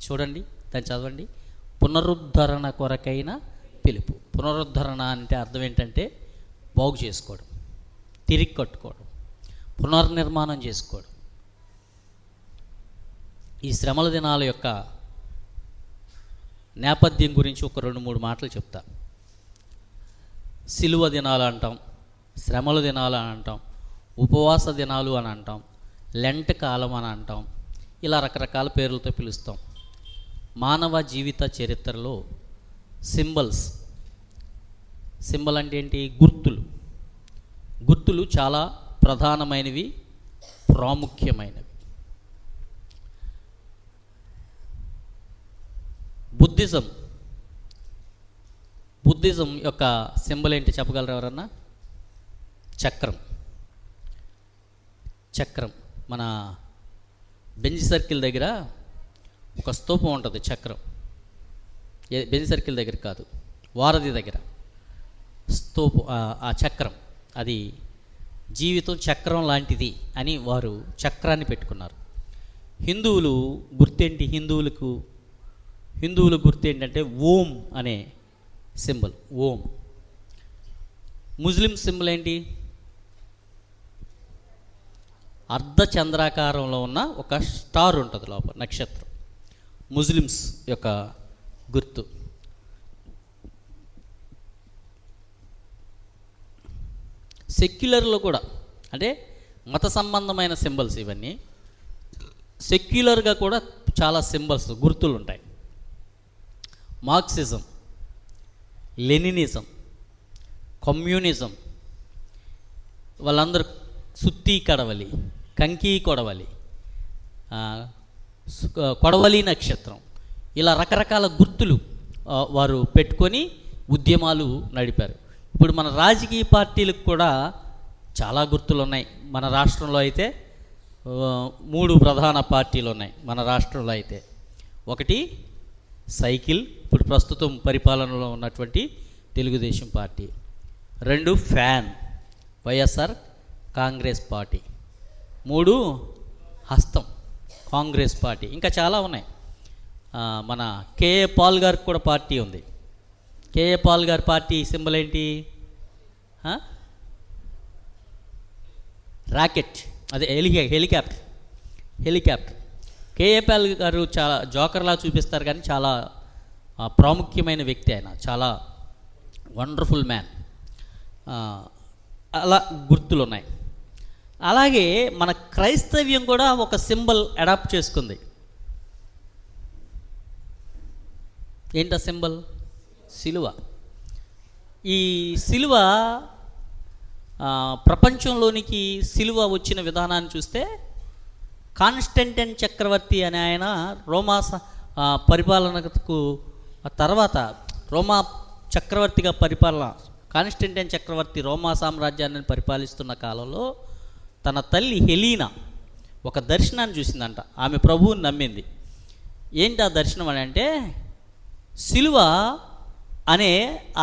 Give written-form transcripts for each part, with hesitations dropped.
చూడండి, దాన్ని చదవండి. పునరుద్ధరణ కొరకైన పిలుపు. పునరుద్ధరణ అంటే అర్థం ఏంటంటే బాగు చేసుకోవడం, తిరిగి కట్టుకోవడం, పునర్నిర్మాణం చేసుకోవడం. ఈ శ్రమల దినాల యొక్క నేపథ్యం గురించి ఒక 2-3 మాటలు చెప్తా. సిలువ దినాలు అంటాం, శ్రమల దినాలు అని అంటాం, ఉపవాస దినాలు అని అంటాం, లెంట్ కాలం అని అంటాం. ఇలా రకరకాల పేర్లతో పిలుస్తాం. మానవ జీవిత చరిత్రలో సింబల్ అంటే ఏంటి? గుర్తులు చాలా ప్రధానమైనవి, ప్రాముఖ్యమైనవి. బుద్ధిజం యొక్క సింబల్ ఏంటి చెప్పగలరు ఎవరన్నా? చక్రం. మన బెంజ్ సర్కిల్ దగ్గర ఒక స్తూపం ఉంటుంది, చక్రం. బెంజ్ సర్కిల్ దగ్గర కాదు, వారధి దగ్గర స్తూపం. ఆ చక్రం, అది జీవితం చక్రం లాంటిది అని వారు చక్రాన్ని పెట్టుకున్నారు. హిందువులు గుర్తేంటి? హిందువుల గుర్తు ఏంటంటే ఓం అనే సింబల్, ఓం. ముస్లిం సింబల్ ఏంటి? అర్ధచంద్రాకారంలో ఉన్న ఒక స్టార్ ఉంటుంది లోపల, నక్షత్రం. ముస్లిమ్స్ యొక్క గుర్తు. సెక్యులర్లో కూడా, అంటే మత సంబంధమైన సింబల్స్ ఇవన్నీ. సెక్యులర్గా కూడా చాలా సింబల్స్, గుర్తులు ఉంటాయి. మార్క్సిజం, లెనినిజం, కమ్యూనిజం, వాళ్ళందరూ సుత్తి కడవలి, కంకి కొడవలి, కొడవలి నక్షత్రం, ఇలా రకరకాల గుర్తులు వారు పెట్టుకొని ఉద్యమాలు నడిపారు. ఇప్పుడు మన రాజకీయ పార్టీలకు కూడా చాలా గుర్తులు ఉన్నాయి. మన రాష్ట్రంలో అయితే 3 ప్రధాన పార్టీలు ఉన్నాయి. మన రాష్ట్రంలో అయితే ఒకటి సైకిల్, ఇప్పుడు ప్రస్తుతం పరిపాలనలో ఉన్నటువంటి Telugu Desam party. 2 fan, YSR Congress party. 3 హస్తం, కాంగ్రెస్ పార్టీ. ఇంకా చాలా ఉన్నాయి. మన కేఏ పాల్ గారికి కూడా పార్టీ ఉంది. కేఏ పాల్ గారి పార్టీ సింబల్ ఏంటి? రాకెట్, అదే హెలికాప్టర్. కేఏ పాల్ గారు చాలా జోకర్లా చూపిస్తారు, కానీ చాలా ప్రాముఖ్యమైన వ్యక్తి ఆయన, చాలా వండర్ఫుల్ మ్యాన్. అలా గుర్తులు ఉన్నాయి. అలాగే మన క్రైస్తవ్యం కూడా ఒక సింబల్ అడాప్ట్ చేసుకుంది. ఏంటా సింబల్? సిలువ. ఈ సిలువ ప్రపంచంలోనికి సిలువ వచ్చిన విధానాన్ని చూస్తే కాన్స్టంటైన్ చక్రవర్తి అనే ఆయన రోమా పరిపాలనకు తర్వాత రోమా చక్రవర్తిగా కాన్స్టంటైన్ చక్రవర్తి రోమా సామ్రాజ్యాన్ని పరిపాలిస్తున్న కాలంలో తన తల్లి హెలీనా ఒక దర్శనాన్ని చూసిందంట. ఆమె ప్రభువుని నమ్మింది. ఏంటి ఆ దర్శనం అని అంటే, సిలువ అనే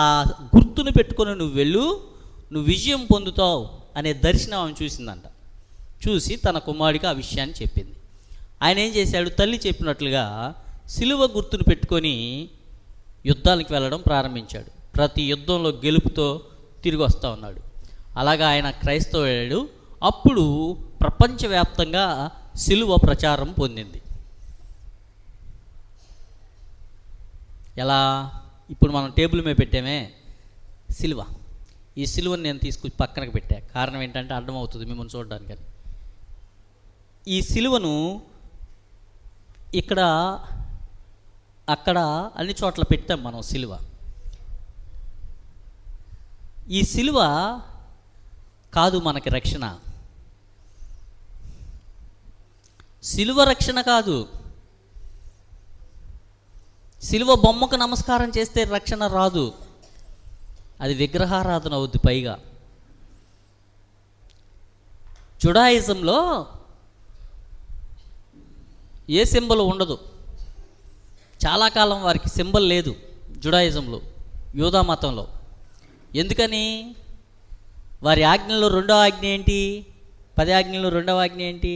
ఆ గుర్తును పెట్టుకొని నువ్వు విజయం పొందుతావు అనే దర్శనం ఆమె చూసిందంట. చూసి తన కుమారుడికి ఆ విషయాన్ని చెప్పింది. ఆయన ఏం చేశాడు? తల్లి చెప్పినట్లుగా సిలువ గుర్తును పెట్టుకొని యుద్ధానికి వెళ్ళడం ప్రారంభించాడు. ప్రతి యుద్ధంలో గెలుపుతో తిరిగి వస్తూ ఉన్నాడు. అలాగా ఆయన క్రైస్తవుడు. అప్పుడు ప్రపంచవ్యాప్తంగా సిలువ ప్రచారం పొందింది. ఎలా? ఇప్పుడు మనం టేబుల్ మీద పెట్టామే సిలువ. ఈ సిలువను నేను తీసుకొచ్చి పక్కనకి పెట్టా. కారణం ఏంటంటే అర్థమవుతుంది మిమ్మల్ని చూడడానికి. ఈ సిలువను ఇక్కడ అక్కడ అన్ని చోట్ల పెట్టాం మనం సిలువ. ఈ సిలువ కాదు మనకి రక్షణ. సిలువ రక్షణ కాదు. సిలువ బొమ్మకు నమస్కారం చేస్తే రక్షణ రాదు. అది విగ్రహారాధన అవుద్ది. పైగా జుడాయిజంలో ఏ సింబల్ ఉండదు. చాలా కాలం వారికి సింబల్ లేదు జుడాయిజంలో, యూదా మతంలో. ఎందుకని? వారి ఆజ్ఞలో 2వ ఆజ్ఞ ఏంటి? 10 ఆజ్ఞల్లో 2వ ఆజ్ఞ ఏంటి?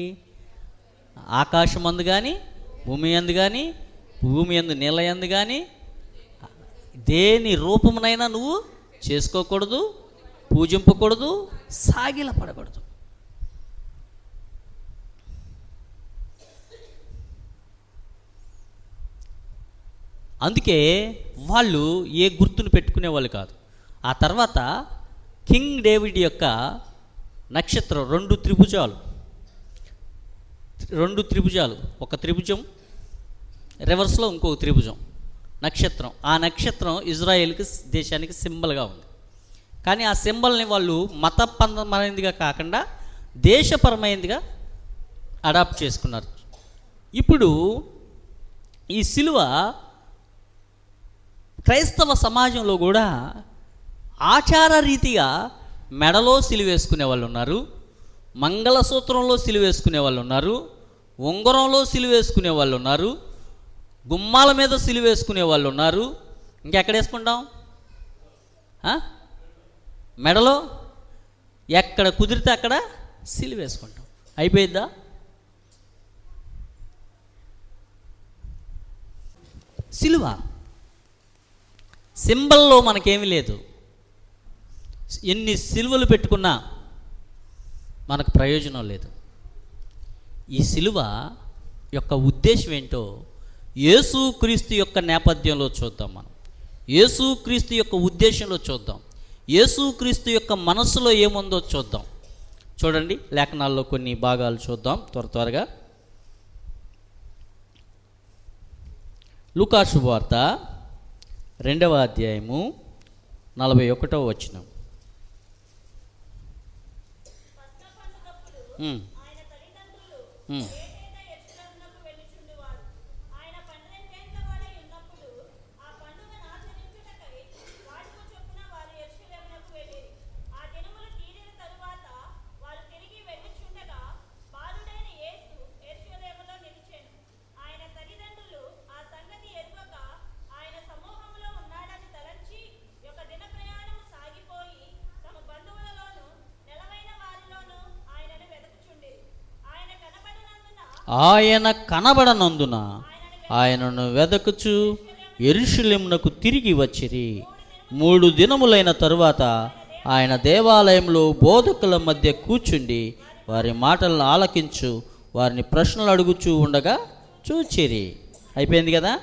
ఆకాశం అందు కానీ, భూమి అందు కానీ, భూమి యందు నీళ్ళ యందు కానీ దేని రూపమునైనా నువ్వు చేసుకోకూడదు, పూజింపకూడదు, సాగిలపడకూడదు. అందుకే వాళ్ళు ఏ గుర్తును పెట్టుకునే వాళ్ళు కాదు. ఆ తర్వాత కింగ్ డేవిడ్ యొక్క నక్షత్రం రెండు త్రిభుజాలు, ఒక త్రిభుజం రివర్స్లో ఇంకొక త్రిభుజం నక్షత్రం. ఆ నక్షత్రం ఇజ్రాయేల్కి దేశానికి సింబల్గా ఉంది. కానీ ఆ సింబల్ని వాళ్ళు మతపరమైనదిగా కాకుండా దేశపరమైనదిగా అడాప్ట్ చేసుకున్నారు. ఇప్పుడు ఈ సిలువ క్రైస్తవ సమాజంలో కూడా ఆచార రీతిగా మెడలో సిలువేసుకునే వాళ్ళు ఉన్నారు, మంగళసూత్రంలో సిలువేసుకునే వాళ్ళు ఉన్నారు, ఉంగరంలో సిలువేసుకునే వాళ్ళు ఉన్నారు, గుమ్మాల మీద సిలువేసుకునే వాళ్ళు ఉన్నారు. ఇంకెక్కడ వేసుకుంటాం? మెడలో ఎక్కడ కుదిరితే అక్కడ సిలువేసుకుంటాం. అయిపోయిద్దా? సిలువ సింబల్లో మనకేమీ లేదు. ఎన్ని సిలువలు పెట్టుకున్నా మనకు ప్రయోజనం లేదు. ఈ సిలువ యొక్క ఉద్దేశం ఏంటో యేసుక్రీస్తు యొక్క నేపథ్యంలో చూద్దాం. మనం యేసుక్రీస్తు యొక్క ఉద్దేశంలో చూద్దాం. యేసుక్రీస్తు యొక్క మనస్సులో ఏముందో చూద్దాం. చూడండి, లేఖనాల్లో కొన్ని భాగాలు చూద్దాం త్వరగా. లూకా శుభవార్త 2వ అధ్యాయము 41వ వచనం. ఆయన కనబడనందున ఆయనను వెదకుచు యెరూషలేమునకు తిరిగి వచ్చిరి. 3 దినములైన తరువాత ఆయన దేవాలయంలో బోధకుల మధ్య కూర్చుండి వారి మాటలను ఆలకించు వారిని ప్రశ్నలు అడుగుచూ ఉండగా చూచిరి. అయిపోయింది కదా.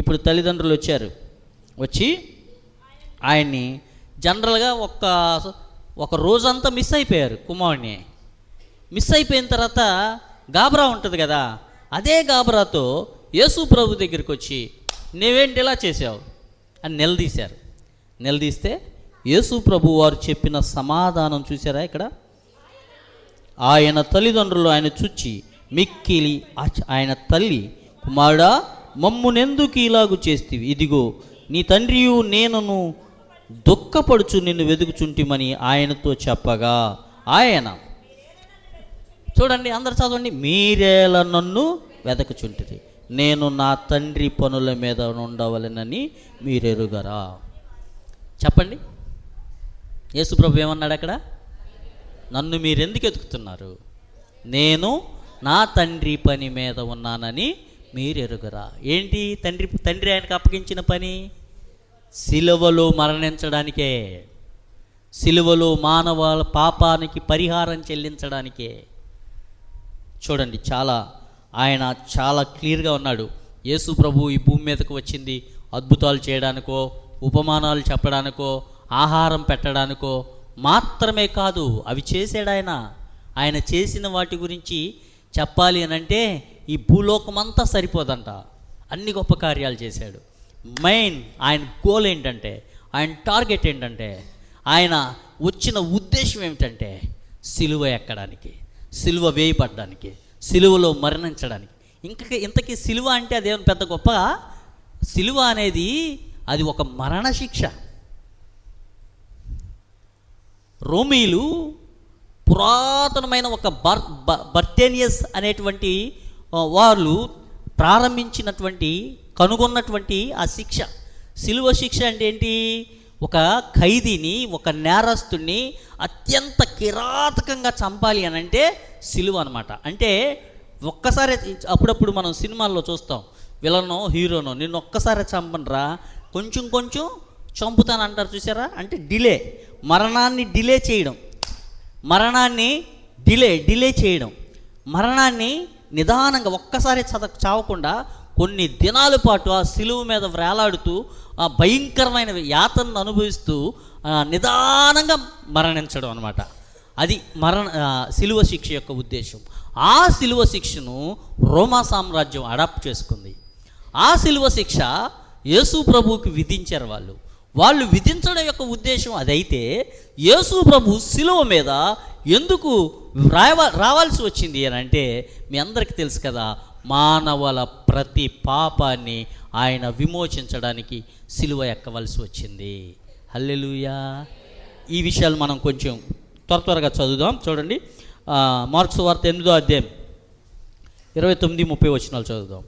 ఇప్పుడు తల్లిదండ్రులు వచ్చి ఆయన్ని జనరల్గా ఒక రోజంతా మిస్ అయిపోయారు. కుమారుడిని మిస్ అయిపోయిన తర్వాత గాబరా ఉంటుంది కదా, అదే గాబరాతో యేసు ప్రభు దగ్గరికి వచ్చి నువ్వేంటి ఇలా చేసావు అని నిలదీశారు. నిలదీస్తే యేసు ప్రభు వారు చెప్పిన సమాధానం చూసారా ఇక్కడ? ఆయన తల్లిదండ్రులు ఆయన చూచి మిక్కిలి ఆయన తల్లి, కుమారుడా మమ్మునెందుకు ఇలాగు చేస్తీవి? ఇదిగో నీ తండ్రియు నేనును దుఃఖపడుచు నిన్ను వెతుకుచుంటిమని ఆయనతో చెప్పగా ఆయన, చూడండి అందరు చదవండి, మీరేలా నన్ను వెతకుచుంటిరి, నేను నా తండ్రి పనుల మీద ఉండవలెనని మీరెరుగరా? చెప్పండి, యేసుప్రభు ఏమన్నాడు అక్కడ? నన్ను మీరెందుకు వెతుకుతున్నారు? నేను నా తండ్రి పని మీద ఉన్నానని మీరెరుగరా? ఏంటి తండ్రి ఆయనకు అప్పగించిన పని? సిలువలో మరణించడానికే, సిలువలో మానవాళ పాపానికి పరిహారం చెల్లించడానికే. చూడండి, ఆయన చాలా క్లియర్గా ఉన్నాడు. యేసు ప్రభు ఈ భూమి మీదకు వచ్చింది అద్భుతాలు చేయడానికో, ఉపమానాలు చెప్పడానికో, ఆహారం పెట్టడానికో మాత్రమే కాదు. అవి చేశాడు ఆయన చేసిన వాటి గురించి చెప్పాలి అని అంటే ఈ భూలోకమంతా సరిపోదంట. అన్ని గొప్ప కార్యాలు చేశాడు. మెయిన్ ఆయన గోల్ ఏంటంటే, ఆయన టార్గెట్ ఏంటంటే, ఆయన వచ్చిన ఉద్దేశం ఏమిటంటే సిలువ ఎక్కడానికి, సిలువ వేయబడ్డానికి, సిలువలో మరణించడానికి. ఇంతకీ సిలువ అంటే అదేమో పెద్ద గొప్ప? సిలువ అనేది అది ఒక మరణశిక్ష. రోమీలు పురాతనమైన ఒక బర్టేనియస్ అనేటువంటి వాళ్ళు ప్రారంభించినటువంటి కనుగొన్నటువంటి ఆ శిక్ష, సిలువ శిక్ష అంటే ఏంటి? ఒక ఖైదీని, ఒక నేరస్తుని అత్యంత కిరాతకంగా చంపాలి అని అంటే సిలువ అనమాట. అంటే ఒక్కసారి, అప్పుడప్పుడు మనం సినిమాల్లో చూస్తాం, విలనో హీరోనో నిన్ను ఒక్కసారి చంపనరా, కొంచెం కొంచెం చంపుతాను అంటారు చూసారా, అంటే డిలే, మరణాన్ని డిలే చేయడం, మరణాన్ని డిలే చేయడం, మరణాన్ని నిదానంగా ఒక్కసారి చావకుండా కొన్ని దినాల పాటు ఆ సిలువ మీద వేలాడుతూ ఆ భయంకరమైన యాతనను అనుభవిస్తూ నిదానంగా మరణించడం అనమాట. అది సిలువ శిక్ష యొక్క ఉద్దేశం. ఆ సిలువ శిక్షను రోమా సామ్రాజ్యం అడాప్ట్ చేసుకుంది. ఆ సిలువ శిక్ష యేసు ప్రభువుకి విధించారు. వాళ్ళు విధించడం యొక్క ఉద్దేశం అదైతే, యేసు ప్రభు సిలువ మీద ఎందుకు రావాల్సి వచ్చింది అని అంటే, మీ అందరికీ తెలుసు కదా, మానవుల ప్రతి పాపాన్ని ఆయన విమోచించడానికి సిలువ ఎక్కవలసి వచ్చింది. హల్లెలూయా. ఈ విషయాలు మనం కొంచెం త్వరగా చదువుదాం. చూడండి, మార్కు సువార్త 8వ అధ్యాయం 29-30 వచనాలు చదువుదాం.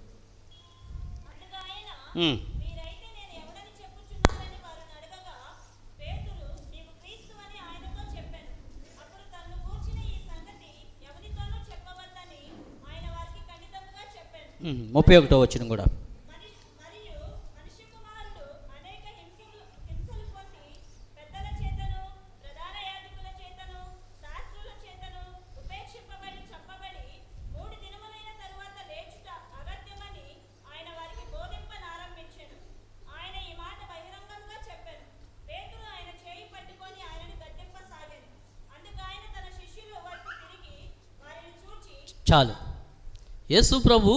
చెప్పాను. 31వ వచనం కూడా. చాలు. యేసు ప్రభు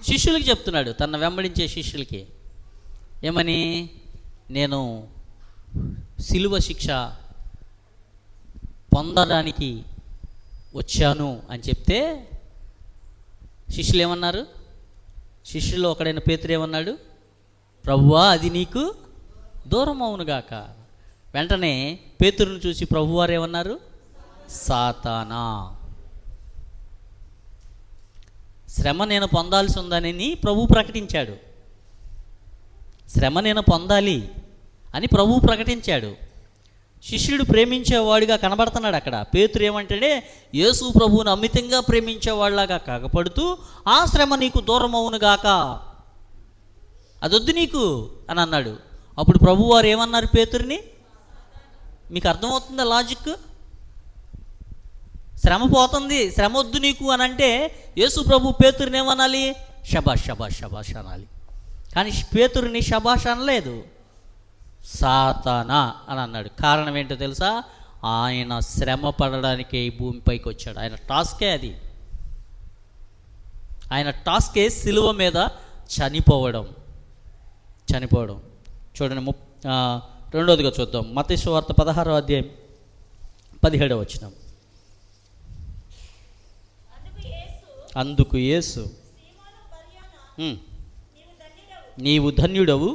శిష్యులకి చెప్తున్నాడు, తన వెంబడించే శిష్యులకి ఏమని, నేను సిలువ శిక్ష పొందడానికి వచ్చాను అని చెప్తే శిష్యులు ఏమన్నారు? శిష్యుల్లో ఒకడైన పేతురు ఏమన్నాడు? ప్రభువా, అది నీకు దూరం అవునుగాక. వెంటనే పేతురుని చూసి ప్రభువారు ఏమన్నారు? సాతానా, శ్రమ నేను పొందాల్సి ఉందని ప్రభు ప్రకటించాడు. శ్రమ నేను పొందాలి అని ప్రభు ప్రకటించాడు. శిష్యుడు ప్రేమించేవాడిగా కనబడుతున్నాడు అక్కడ. పేతురు ఏమంటాడే, యేసు ప్రభువుని అమితంగా ప్రేమించేవాళ్ళలాగా కాకపడుతూ, ఆ శ్రమ నీకు దూరం అవునుగాక, అదొద్దు నీకు అని అన్నాడు. అప్పుడు ప్రభువారు ఏమన్నారు పేతురుని? మీకు అర్థమవుతుందా లాజిక్? శ్రమ పోతుంది, శ్రమ వద్దు నీకు అని అంటే యేసు ప్రభు పేతురుని ఏమనాలి? షబాష్ షబాష్ షబాష్ అనాలి. కానీ పేతురుని షబాష్ అనలేదు, సాతానా అని అన్నాడు. కారణం ఏంటో తెలుసా? ఆయన శ్రమ పడడానికే ఈ భూమిపైకి వచ్చాడు. ఆయన టాస్కే అది. ఆయన టాస్కే సిలువ మీద చనిపోవడం. చూడండి, 2వదిగా చూద్దాం. మత్తయి సువార్త 16వ అధ్యాయం 17వ వచనం. అందుకు యేసు, నీవు ధన్యుడవు,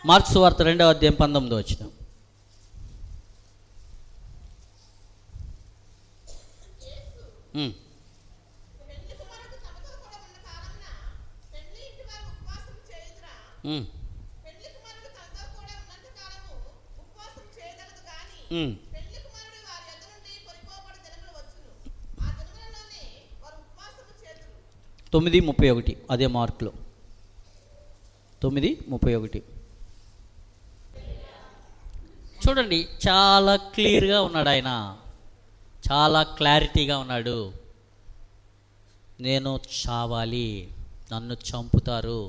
మార్కు సువార్త 2వ అధ్యాయం 19వ వచనం. తొమ్మిది 31, అదే మార్కులో 9:31. చూడండి, చాలా క్లియర్గా ఉన్నాడు ఆయన, చాలా క్లారిటీగా ఉన్నాడు. నేను చావాలి, నన్ను చంపుతారు,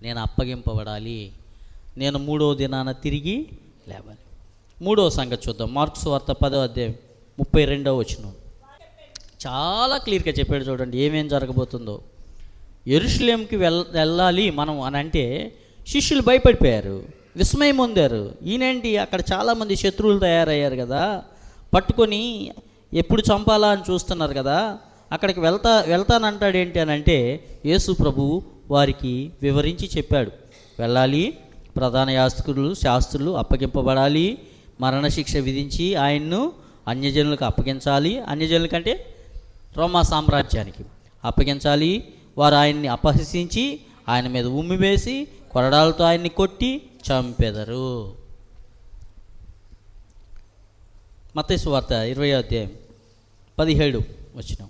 నేను అప్పగింపబడాలి, నేను 3వ దినాన తిరిగి లేవాలి. 3వ సంగతి చూద్దాం. మార్కు సువార్త 10వ అధ్యాయం 32వ వచనం. చాలా క్లియర్గా చెప్పాడు. చూడండి ఏమేం జరగబోతుందో. యెరూషలేంకి వెళ్ళాలి మనం అని అంటే శిష్యులు భయపడిపోయారు, విస్మయం పొందారు. ఈయనేంటి, అక్కడ చాలామంది శత్రువులు తయారయ్యారు కదా, పట్టుకొని ఎప్పుడు చంపాలా అని చూస్తున్నారు కదా, అక్కడికి వెళ్తానంటాడు ఏంటి అని అంటే యేసు ప్రభు వారికి వివరించి చెప్పాడు. వెళ్ళాలి, ప్రధాన శాస్త్రులు అప్పగింపబడాలి, మరణశిక్ష విధించి ఆయన్ను అన్యజనులకు అప్పగించాలి. అన్యజనులకంటే రోమా సామ్రాజ్యానికి అప్పగించాలి. వారు ఆయన్ని అపహసించి ఆయన మీద ఉమ్మి వేసి కొరడాలతో ఆయన్ని కొట్టి చంపెదరు. మత్తయి సువార్త 20వ అధ్యాయం 17 వచనం.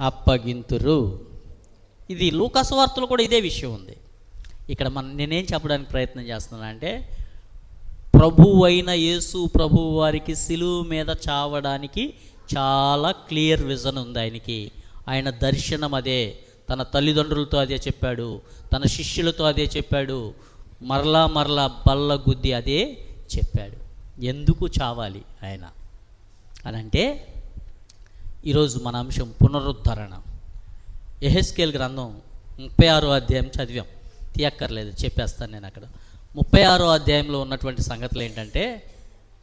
అప్పగింతురు. ఇది లూకాసు వార్తలో కూడా ఇదే విషయం ఉంది. ఇక్కడ నేనేం చెప్పడానికి ప్రయత్నం చేస్తున్నాను అంటే, ప్రభువు అయిన యేసు ప్రభువు వారికి సిలువ మీద చావడానికి చాలా క్లియర్ విజన్ ఉంది ఆయనకి. ఆయన దర్శనం అదే, తన తల్లిదండ్రులతో అదే చెప్పాడు, తన శిష్యులతో అదే చెప్పాడు, మరలా మరలా బల్ల గుద్ది అదే చెప్పాడు. ఎందుకు చావాలి ఆయన అని అంటే, ఈరోజు మన అంశం పునరుద్ధరణ. యెహెజ్కేలు గ్రంథం 36వ అధ్యాయం చదివాం, తీయక్కర్లేదు, చెప్పేస్తాను నేను. అక్కడ 36వ అధ్యాయంలో ఉన్నటువంటి సంగతులు ఏంటంటే,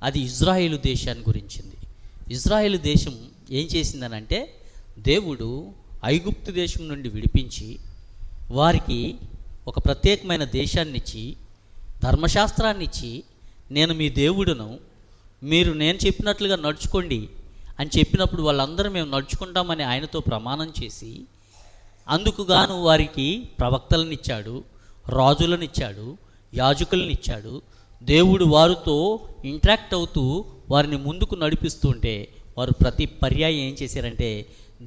అది ఇజ్రాయేలు దేశాన్ని గురించింది. ఇజ్రాయేలు దేశం ఏం చేసిందనంటే, దేవుడు ఐగుప్తు దేశం నుండి విడిపించి వారికి ఒక ప్రత్యేకమైన దేశాన్ని ఇచ్చి, ధర్మశాస్త్రాన్ని ఇచ్చి, నేను మీ దేవుడును, మీరు నేను చెప్పినట్లుగా నడుచుకోండి అని చెప్పినప్పుడు వాళ్ళందరూ మేము నడుచుకుంటామని ఆయనతో ప్రమాణం చేసి, అందుకు గాను వారికి ప్రవక్తలనిచ్చాడు, రాజులనిచ్చాడు, యాజకులనిచ్చాడు. దేవుడు వారితో ఇంటరాక్ట్ అవుతూ వారిని ముందుకు నడిపిస్తుంటే, వారు ప్రతి పర్యాయం ఏం చేశారంటే,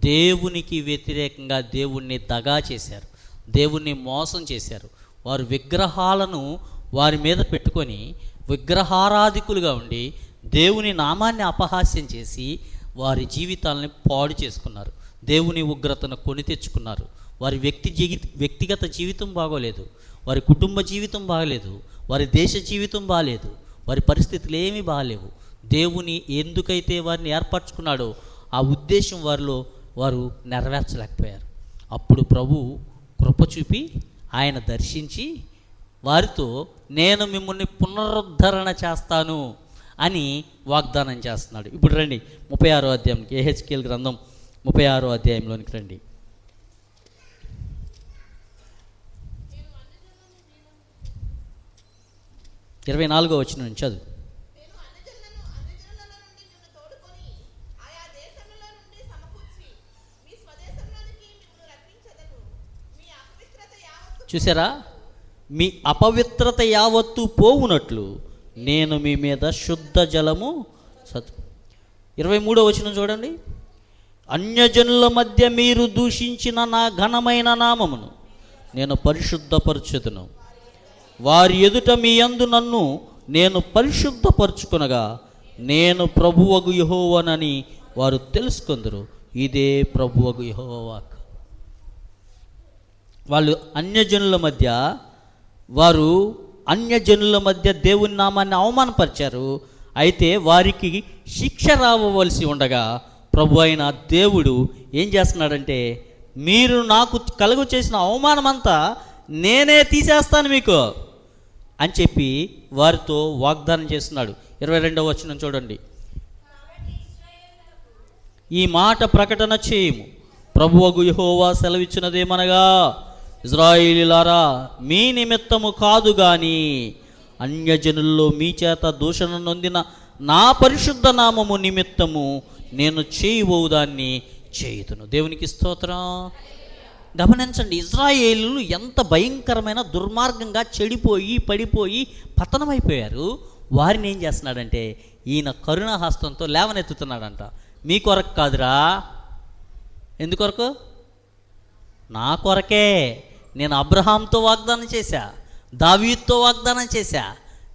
దేవునికి వ్యతిరేకంగా దేవుణ్ణి దగా చేశారు, దేవుణ్ణి మోసం చేశారు. వారు విగ్రహాలను వారి మీద పెట్టుకొని విగ్రహారాధికులుగా ఉండి దేవుని నామాన్ని అపహాస్యం చేసి వారి జీవితాలని పాడు చేసుకున్నారు. దేవుని ఉగ్రతను కొని తెచ్చుకున్నారు. వారి వ్యక్తిగత జీవితం బాగోలేదు, వారి కుటుంబ జీవితం బాగలేదు, వారి దేశ జీవితం బాగలేదు, వారి పరిస్థితులు ఏమీ బాగలేవు. దేవుని ఎందుకైతే వారిని ఏర్పరచుకున్నాడో ఆ ఉద్దేశం వారు నెరవేర్చలేకపోయారు. అప్పుడు ప్రభు కృప చూపి ఆయన దర్శించి వారితో, నేను మిమ్మల్ని పునరుద్ధరణ చేస్తాను అని వాగ్దానం చేస్తున్నాడు. ఇప్పుడు రండి 36వ అధ్యాయంకి, యెహెజ్కేలు గ్రంథం 36వ అధ్యాయంలోనికి రండి. 24వ వచనం నుంచి చదువు. చూసారా, మీ అపవిత్రత యావత్తు పోవునట్లు నేను మీ మీద శుద్ధ జలము 23వ వచనం చూడండి. అన్యజనుల మధ్య మీరు దూషించిన నా ఘనమైన నామమును నేను పరిశుద్ధపరచుదును. వారి ఎదుట మీ యందు నన్ను నేను పరిశుద్ధపరచుకొనగా నేను ప్రభువగు యెహోవానని వారు తెలుసుకొందురు. ఇదే ప్రభువగు యెహోవా వాక్కు. వారు అన్యజనుల మధ్య దేవుని నామాన్ని అవమానపరిచారు. అయితే వారికి శిక్ష రావవలసి ఉండగా ప్రభు అయిన దేవుడు ఏం చేస్తున్నాడంటే, మీరు నాకు కలుగు చేసిన అవమానమంతా నేనే తీసేస్తాను మీకు అని చెప్పి వారితో వాగ్దానం చేస్తున్నాడు. 22వ వచనం చూడండి. ఈ మాట ప్రకటన చేయము, ప్రభువగు యెహోవా సెలవిచ్చినదేమనగా, ఇజ్రాయేలీయులారా, మీ నిమిత్తము కాదు గాని అన్యజనుల్లో మీ చేత దూషణ నొందిన నా పరిశుద్ధ నామము నిమిత్తము నేను చేయబోదాన్ని చేయుదును. దేవునికి స్తోత్రం. గమనించండి, ఇజ్రాయేలీయులు ఎంత భయంకరమైన దుర్మార్గంగా చెడిపోయి పడిపోయి పతనమైపోయారు. వారిని ఏం చేస్తున్నాడంటే, ఈయన కరుణాహస్తంతో లేవనెత్తుతున్నాడంట. మీ కొరకు కాదురా. ఎందుకొరకు? నా కొరకే. నేను అబ్రహాంతో వాగ్దానం చేశా, దావీదుతో వాగ్దానం చేశా,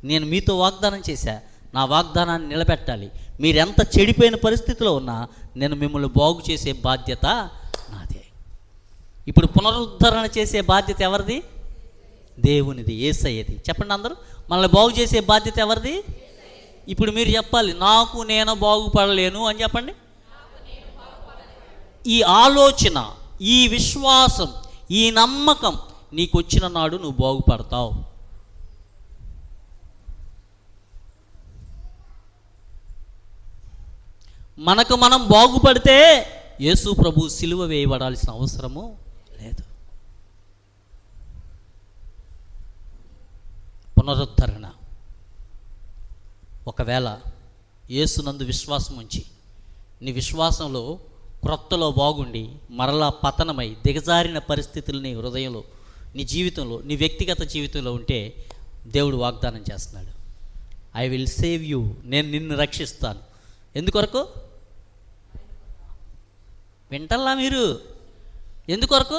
నేను మీతో వాగ్దానం చేశా. నా వాగ్దానాన్ని నిలబెట్టాలి. మీరెంత చెడిపోయిన పరిస్థితిలో ఉన్నా నేను మిమ్మల్ని బాగు చేసే బాధ్యత నాదే. ఇప్పుడు పునరుద్ధరణ చేసే బాధ్యత ఎవరిది? దేవునిది, యేసయ్యది. చెప్పండి అందరూ, మనల్ని బాగు చేసే బాధ్యత ఎవరిది? ఇప్పుడు మీరు చెప్పాలి, నాకు నేను బాగుపడలేను అని చెప్పండి. ఈ ఆలోచన, ఈ విశ్వాసం, ఈ నమ్మకం నీకు వచ్చిన నాడు నువ్వు బాగుపడతావు. మనకు మనం బాగుపడితే యేసు ప్రభు సిలువ వేయబడాల్సిన అవసరము లేదు. పునరుద్ధరణ. ఒకవేళ యేసునందు విశ్వాసం ఉంచి నీ విశ్వాసంలో క్రొత్తలో బాగుండి మరలా పతనమై దిగజారిన పరిస్థితులు నీ హృదయంలో, నీ జీవితంలో, నీ వ్యక్తిగత జీవితంలో ఉంటే దేవుడు వాగ్దానం చేస్తున్నాడు, ఐ విల్ సేవ్ యూ, నేను నిన్ను రక్షిస్తాను. ఎందుకొరకు? వింటల్లా మీరు? ఎందుకొరకు?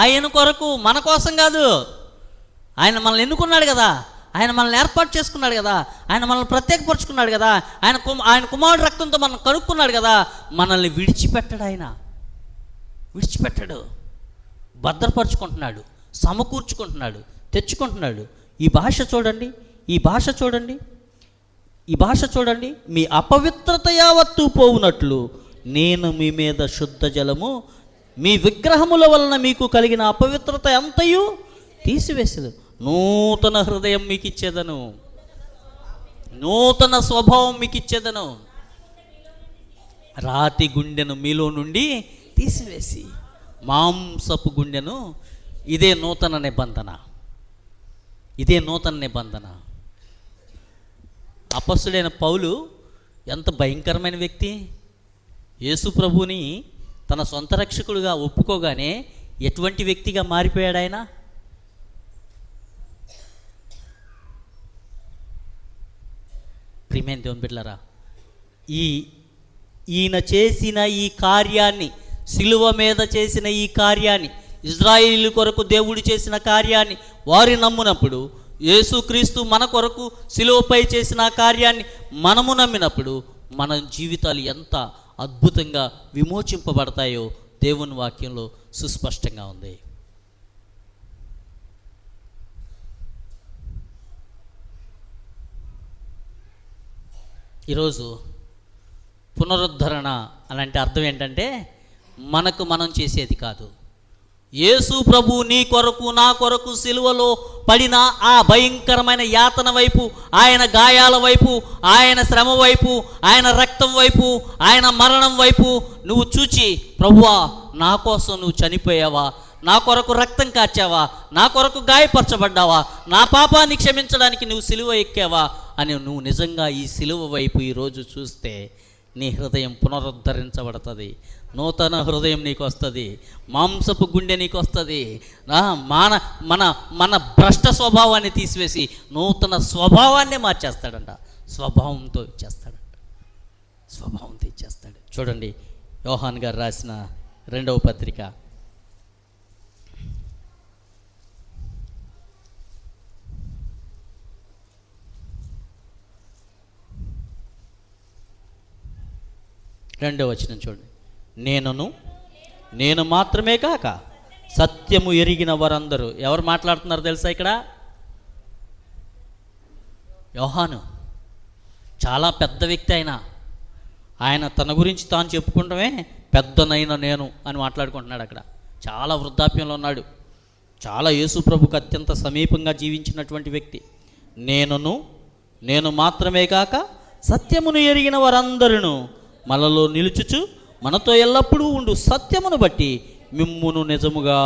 ఆయన కొరకు, మన కోసం కాదు. ఆయన మనల్ని ఎన్నుకున్నాడు కదా, ఆయన మనల్ని ఏర్పాటు చేసుకున్నాడు కదా, ఆయన మనల్ని ప్రత్యేకపరుచుకున్నాడు కదా, ఆయన కుమారుడు రక్తంతో మనం కనుక్కున్నాడు కదా. మనల్ని విడిచిపెట్టాడు. ఆయన విడిచిపెట్టాడు, భద్రపరుచుకుంటున్నాడు, సమకూర్చుకుంటున్నాడు, తెచ్చుకుంటున్నాడు. ఈ భాష చూడండి, ఈ భాష చూడండి, ఈ భాష చూడండి. మీ అపవిత్రత యావత్తు పోవునట్లు నేను మీ మీద శుద్ధ జలము, మీ విగ్రహముల వలన మీకు కలిగిన అపవిత్రత అంతయు తీసివేసేది, నూతన హృదయం మీకు ఇచ్చేదను, నూతన స్వభావం మీకు ఇచ్చేదను, రాతి గుండెను మీలో నుండి తీసివేసి మాంసపు గుండెను. ఇదే నూతన నిబంధన, ఇదే నూతన నిబంధన. అపొస్తలుడైన పౌలు ఎంత భయంకరమైన వ్యక్తి! యేసు ప్రభువుని తన సొంత రక్షకుడుగా ఒప్పుకోగానే ఎటువంటి వ్యక్తిగా మారిపోయాడు ఆయన? ప్రియమైన దేవుని బిడ్డలారా, ఈయన చేసిన ఈ కార్యాన్ని, సిలువ మీద చేసిన ఈ కార్యాన్ని, ఇజ్రాయేలు కొరకు దేవుడు చేసిన కార్యాన్ని వారు నమ్మునప్పుడు, యేసుక్రీస్తు మన కొరకు సిలువపై చేసిన కార్యాన్ని మనము నమ్మినప్పుడు మన జీవితాలు ఎంత అద్భుతంగా విమోచింపబడతాయో దేవుని వాక్యంలో సుస్పష్టంగా ఉంది. ఈరోజు పునరుద్ధరణ అని అంటే అర్థం ఏంటంటే, మనకు మనం చేసేది కాదు. యేసు ప్రభు నీ కొరకు, నా కొరకు సిలువలో పడిన ఆ భయంకరమైన యాతన వైపు, ఆయన గాయాల వైపు, ఆయన శ్రమ వైపు, ఆయన రక్తం వైపు, ఆయన మరణం వైపు నువ్వు చూచి, ప్రభువా నా కోసం నువ్వు చనిపోయావా, నా కొరకు రక్తం కార్చావా, నా కొరకు గాయపరచబడ్డావా, నా పాపాన్ని క్షమించడానికి నువ్వు సిలువ ఎక్కావా అని నువ్వు నిజంగా ఈ సిలువ వైపు ఈరోజు చూస్తే నీ హృదయం పునరుద్ధరించబడుతుంది. నూతన హృదయం నీకు వస్తుంది, మాంసపు గుండె నీకు వస్తుంది. మన భ్రష్ట స్వభావాన్ని తీసివేసి నూతన స్వభావాన్నే మార్చేస్తాడంట. స్వభావంతో ఇచ్చేస్తాడంట, స్వభావంతో ఇచ్చేస్తాడు. చూడండి, యోహాన్ గారు రాసిన 2వ పత్రిక 2వ వచనం చూడండి. నేను మాత్రమే కాక సత్యము ఎరిగిన వారందరూ. ఎవరు మాట్లాడుతున్నారు తెలుసా ఇక్కడ? యోహాను. చాలా పెద్ద వ్యక్తి ఆయన తన గురించి తాను చెప్పుకుంటమే పెద్దనైన నేను అని మాట్లాడుకుంటున్నాడు. అక్కడ చాలా వృద్ధాప్యంలో ఉన్నాడు, చాలా యేసు ప్రభుకు అత్యంత సమీపంగా జీవించినటువంటి వ్యక్తి. నేను మాత్రమే కాక సత్యమును ఎరిగిన వారందరూ మనలో నిలుచుచు మనతో ఎల్లప్పుడూ ఉండు సత్యమును బట్టి మిమ్మును నిజముగా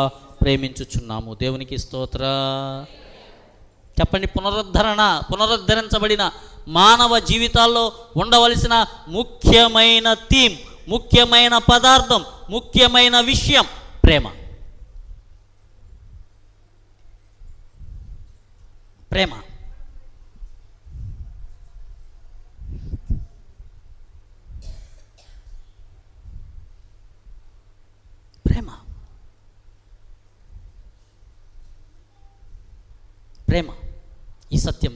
ప్రేమించుచున్నాము. దేవునికి స్తోత్ర. చెప్పండి, పునరుద్ధరించబడిన మానవ జీవితాల్లో ఉండవలసిన ముఖ్యమైన థీమ్, ముఖ్యమైన పదార్థం, ముఖ్యమైన విషయం ప్రేమ. ప్రేమ. ప్రేమ. ప్రేమ. ఈ సత్యం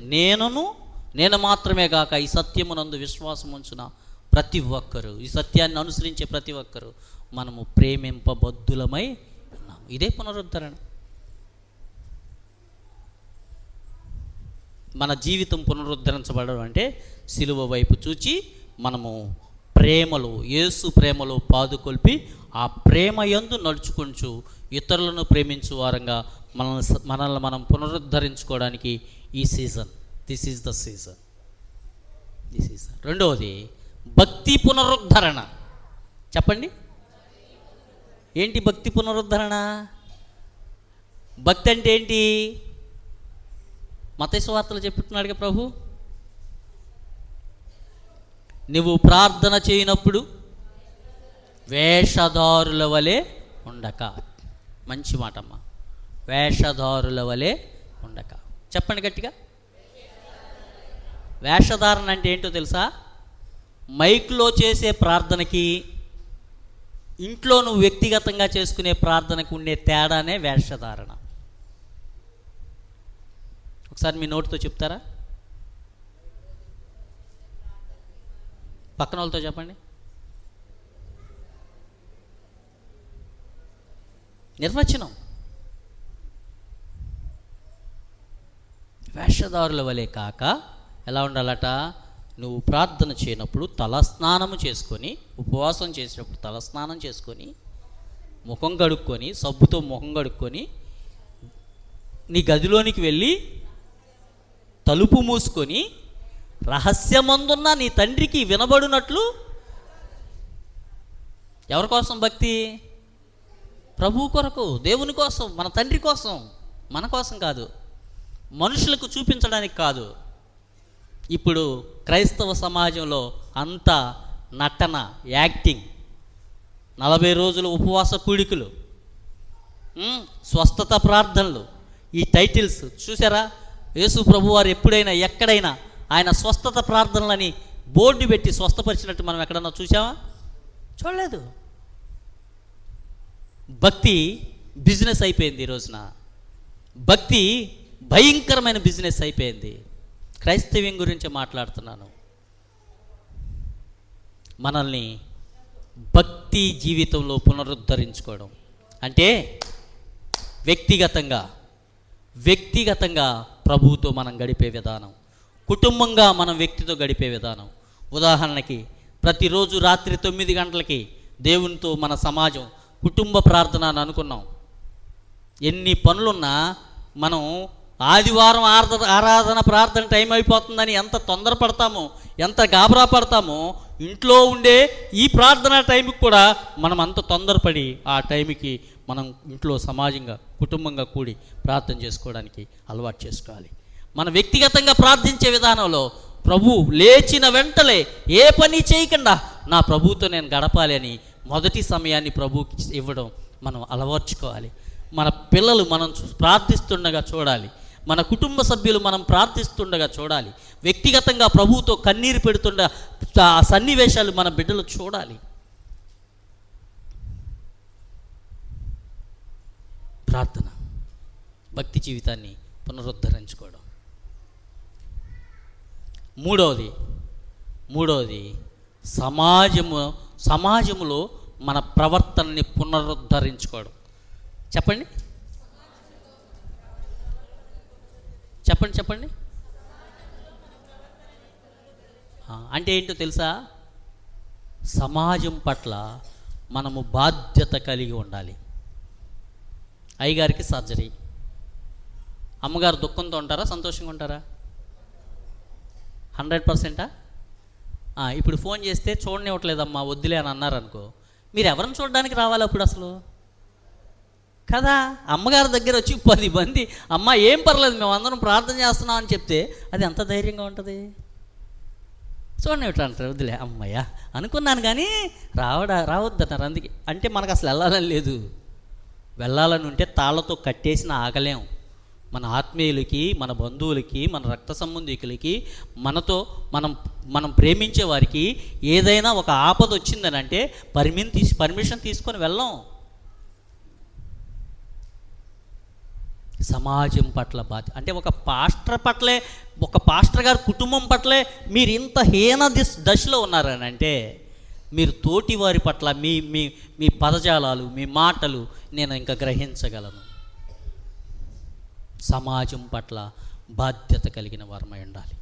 నేను మాత్రమే కాక ఈ సత్యమునందు విశ్వాసం ఉంచిన ప్రతి ఒక్కరూ, ఈ సత్యాన్ని అనుసరించే ప్రతి ఒక్కరూ మనము ప్రేమింపబద్ధులమై ఉన్నాము. ఇదే పునరుద్ధరణ. మన జీవితం పునరుద్ధరించబడడం అంటే సిలువ వైపు చూచి మనము ప్రేమలో, యేసు ప్రేమలో పాదుకొల్పి ఆ ప్రేమ యందు నడుచుకుంటూ ఇతరులను ప్రేమించు వారంగా మనల్ని మనం పునరుద్ధరించుకోవడానికి ఈ season, this is the season. రెండవది భక్తి పునరుద్ధరణ. చెప్పండి. ఏంటి భక్తి పునరుద్ధరణ? భక్తి అంటే ఏంటి? మత్తయి సువార్తలో చెప్పుతున్నాడుగా ప్రభు, నువ్వు ప్రార్థన చేయనప్పుడు వేషధారుల వలె ఉండక. మంచి మాట అమ్మా, వేషధారుల వలె ఉండక. చెప్పండి గట్టిగా. వేషధారణ అంటే ఏంటో తెలుసా? మైక్లో చేసే ప్రార్థనకి, ఇంట్లో నువ్వు వ్యక్తిగతంగా చేసుకునే ప్రార్థనకు ఉండే తేడానే వేషధారణ. ఒకసారి మీ నోటితో చెప్తారా? పక్కన వాళ్ళతో చెప్పండి. నిర్వచనం, వేషధారుల వలె కాక ఎలా ఉండాలట? నువ్వు ప్రార్థన చేయనప్పుడు తలస్నానము చేసుకొని, ఉపవాసం చేసినప్పుడు తలస్నానం చేసుకొని, ముఖం కడుక్కొని, సబ్బుతో ముఖం కడుక్కొని, నీ గదిలోనికి వెళ్ళి తలుపు మూసుకొని రహస్యమందున్న నీ తండ్రికి వినబడినట్లు. ఎవరి కోసం భక్తి? ప్రభువు కొరకు, దేవుని కోసం, మన తండ్రి కోసం, మన కోసం కాదు, మనుషులకు చూపించడానికి కాదు. ఇప్పుడు క్రైస్తవ సమాజంలో అంతా నటన, యాక్టింగ్, 40 రోజులు ఉపవాస కూడికలు, స్వస్థత ప్రార్థనలు, ఈ టైటిల్స్ చూసారా? యేసు ప్రభు వారు ఎప్పుడైనా ఎక్కడైనా ఆయన స్వస్థత ప్రార్థనలని బోర్డు పెట్టి స్వస్థపరిచినట్టు మనం ఎక్కడన్నా చూసామా? చూడలేదు. భక్తి బిజినెస్ అయిపోయింది ఈ రోజున. భక్తి భయంకరమైన బిజినెస్ అయిపోయింది. క్రైస్తవ్యం గురించి మాట్లాడుతున్నాను. మనల్ని భక్తి జీవితంలో పునరుద్ధరించుకోవడం అంటే వ్యక్తిగతంగా ప్రభువుతో మనం గడిపే విధానం, కుటుంబంగా మనం వ్యక్తితో గడిపే విధానం. ఉదాహరణకి ప్రతిరోజు రాత్రి 9 గంటలకి దేవునితో మన సమాజం కుటుంబ ప్రార్థన అని అనుకున్నాం. ఎన్ని పనులున్నా మనం ఆదివారం ఆరాధన ప్రార్థన టైం అయిపోతుందని ఎంత తొందరపడతామో, ఎంత గాబరా పడతామో, ఇంట్లో ఉండే ఈ ప్రార్థన టైంకి కూడా మనం అంత తొందరపడి ఆ టైంకి మనం ఇంట్లో సమాజంగా కుటుంబంగా కూడి ప్రార్థన చేసుకోవడానికి అలవాటు చేసుకోవాలి. మన వ్యక్తిగతంగా ప్రార్థించే విధానంలో ప్రభు లేచిన వెంటనే ఏ పని చేయకుండా నా ప్రభువుతో నేను గడపాలి అని మొదటి సమయాన్ని ప్రభువుకి ఇవ్వడం మనం అలవర్చుకోవాలి. మన పిల్లలు మనం ప్రార్థిస్తుండగా చూడాలి, మన కుటుంబ సభ్యులు మనం ప్రార్థిస్తుండగా చూడాలి, వ్యక్తిగతంగా ప్రభువుతో కన్నీరు పెడుతుండ ఆ సన్నివేశాలు మన బిడ్డలు చూడాలి. ప్రార్థన భక్తి జీవితాన్ని పునరుద్ధరించుకోవడం. మూడవది సమాజములో మన ప్రవర్తనని పునరుద్ధరించుకోవడం. చెప్పండి. అంటే ఏంటో తెలుసా? సమాజం పట్ల మనము బాధ్యత కలిగి ఉండాలి. అయ్యగారికి సర్జరీ, అమ్మగారు దుఃఖంతో ఉంటారా, సంతోషంగా ఉంటారా? 100%. ఇప్పుడు ఫోన్ చేస్తే చూడనివ్వట్లేదమ్మా వద్దులే అని అన్నారనుకో, మీరు ఎవరిని చూడడానికి రావాలి అప్పుడు అసలు కదా? అమ్మగారి దగ్గర వచ్చి 10 మంది అమ్మ ఏం పర్లేదు మేము అందరం ప్రార్థన చేస్తున్నాం అని చెప్తే అది ఎంత ధైర్యంగా ఉంటుంది? చూడండి అంటారు, వద్దులే అమ్మయ్య అనుకున్నాను కానీ రావద్దన్నారు. అందుకే అంటే మనకు అసలు వెళ్ళాలని లేదు. వెళ్ళాలని ఉంటే తాళ్ళతో కట్టేసిన ఆగలేం. మన ఆత్మీయులకి, మన బంధువులకి, మన రక్త సంబంధికులకి, మనం ప్రేమించే వారికి ఏదైనా ఒక ఆపద వచ్చిందని అంటే పర్మిషన్ తీసుకొని వెళ్ళాం. సమాజం పట్ల బాధ్యత అంటే ఒక పాస్టర్ గారి కుటుంబం పట్లే మీరు ఇంత దశలో ఉన్నారని అంటే మీరు తోటి వారి పట్ల మీ పదజాలాలు, మీ మాటలు నేను ఇంకా గ్రహించగలను. సమాజం పట్ల బాధ్యత కలిగిన వారమై ఉండాలి,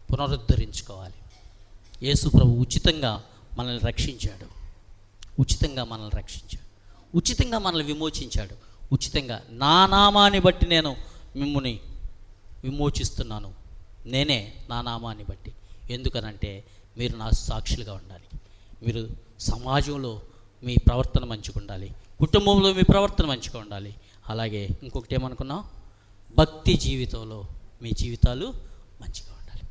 పునరుద్ధరించుకోవాలి. యేసు ప్రభు ఉచితంగా మనల్ని రక్షించాడు, ఉచితంగా మనల్ని విమోచించాడు. ఉచితంగా నా నామాన్ని బట్టి నేను మిమ్ముని విమోచిస్తున్నాను, నేనే నా నామాన్ని బట్టి. ఎందుకనంటే మీరు నా సాక్షులుగా ఉండాలి. మీరు సమాజంలో మీ ప్రవర్తన మంచిగా ఉండాలి, కుటుంబంలో మీ ప్రవర్తన మంచిగా ఉండాలి. అలాగే ఇంకొకటి ఏమనుకున్నాం, భక్తి జీవితంలో మీ జీవితాలు మంచిగా ఉండాలి.